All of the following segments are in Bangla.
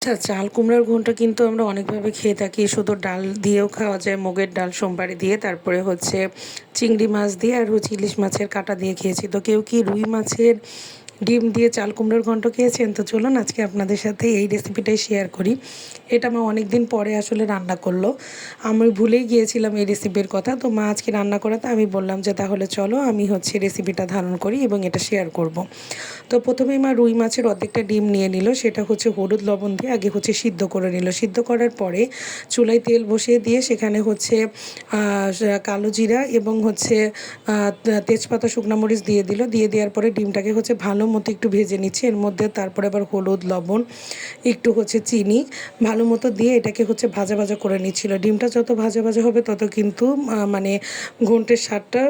আচ্ছা, চাল কুমড়ার ঘন্ট কিন্তু আমরা অনেকভাবে খেয়ে থাকি। শুধু ডাল দিয়েও খাওয়া যায়, মুগের ডাল সোমবারে দিয়ে, তারপরে হচ্ছে চিংড়ি মাছ দিয়ে আর হচ্ছে ইলিশ মাছের কাঁটা দিয়ে খেয়েছি। তো কেউ কি রুই মাছের ডিম দিয়ে চাল কুমড়োর ঘন্ট খেয়েছেন? তো চলুন আজকে আপনাদের সাথে এই রেসিপিটাই শেয়ার করি। এটা মা অনেক দিন পরে আসলে রান্না করলো। আমি ভুলেই গিয়েছিলাম এই রেসিপির কথা। তো মা আজকে রান্না করাতে আমি বললাম যে তাহলে চলো আমি হচ্ছে রেসিপিটা ধারণ করি এবং এটা শেয়ার করব। তো প্রথমেই মা রুই মাছের অর্ধেকটা ডিম নিয়ে নিল, সেটা হচ্ছে হলুদ লবণ দিয়ে আগে হচ্ছে সিদ্ধ করে নিল। সিদ্ধ করার পরে চুলায় তেল বসিয়ে দিয়ে সেখানে হচ্ছে কালো জিরা এবং হচ্ছে তেজপাতা শুকনো মরিচ দিয়ে দিল। দিয়ে দেওয়ার পরে ডিমটাকে হচ্ছে ভালো মতো একটু ভেজে নিচ্ছে। এর মধ্যে তারপরে আবার হলুদ লবণ একটু হচ্ছে চিনি ভালো মতো দিয়ে এটাকে হচ্ছে ভাজা ভাজা করে নিচ্ছিল। ডিমটা যত ভাজা ভাজা হবে তত কিন্তু মানে ঘন্টের স্বাদটা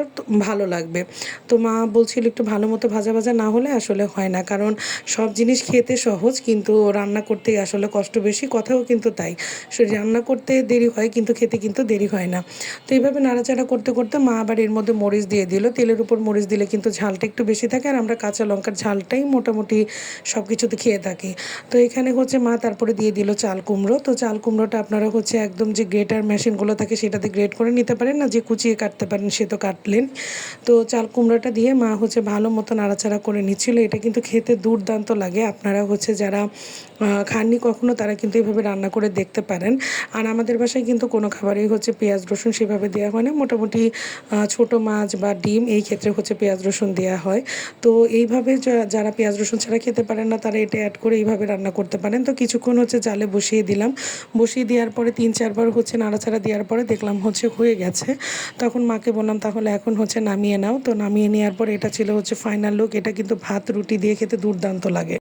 ভালো লাগবে। তো মা বলছিল একটু ভালো মতো ভাজা ভাজা না হলে আসলে হয় না, কারণ সব জিনিস খেতে সহজ কিন্তু রান্না করতে আসলে কষ্ট বেশি। কথাও কিন্তু তাই, রান্না করতে দেরি হয় কিন্তু খেতে কিন্তু দেরি হয় না। তো এইভাবে নাড়াচাড়া করতে করতে মা আবার এর মধ্যে মরিচ দিয়ে দিল। তেলের উপর মরিচ দিলে কিন্তু ঝালটা একটু বেশি থাকে, আর আমরা কাঁচা লঙ্কার ঝালটাই মোটামুটি সব কিছুতে খেয়ে থাকি। তো এখানে হচ্ছে মা তারপরে দিয়ে দিল চাল কুমড়ো। তো চাল কুমড়োটা আপনারা হচ্ছে একদম যে গ্রেটার মেশিনগুলো থাকে সেটাতে গ্রেট করে নিতে পারেন, না যে কুচিয়ে কাটতে পারেন সে তো কাটলেন। তো চাল কুমড়োটা দিয়ে মা হচ্ছে ভালো মতো নাড়াচাড়া করে নিচ্ছিল। এটা কিন্তু খেতে দুর্দান্ত লাগে। আপনারা হচ্ছে যারা খাননি কখনো তারা কিন্তু এভাবে রান্না করে দেখতে পারেন। আর আমাদের বাসায় কিন্তু কোনো খাবারেই হচ্ছে পেঁয়াজ রসুন সেভাবে দেওয়া হয় না। মোটামুটি ছোটো মাছ বা ডিম এই ক্ষেত্রে হচ্ছে পেঁয়াজ রসুন দেওয়া হয়। তো এইভাবে যারা পেঁয়াজ রসুন ছাড়া খেতে পারেন না তারা এটা অ্যাড করে এইভাবে রান্না করতে পারেন। তো কিছুক্ষণ হচ্ছে জালে বসিয়ে দিলাম। বসিয়ে দেওয়ার পরে ৩-৪ বার হচ্ছে নাড়াচাড়া দেওয়ার পরে দেখলাম হচ্ছে হয়ে গেছে। তখন মাকে বললাম তাহলে এখন হচ্ছে নামিয়ে নাও। তো নামিয়ে নেওয়ার পর এটা ছিল হচ্ছে ফাইনাল লুক। এটা কিন্তু ভাত রুটি দিয়ে খেতে দুর্দান্ত লাগে।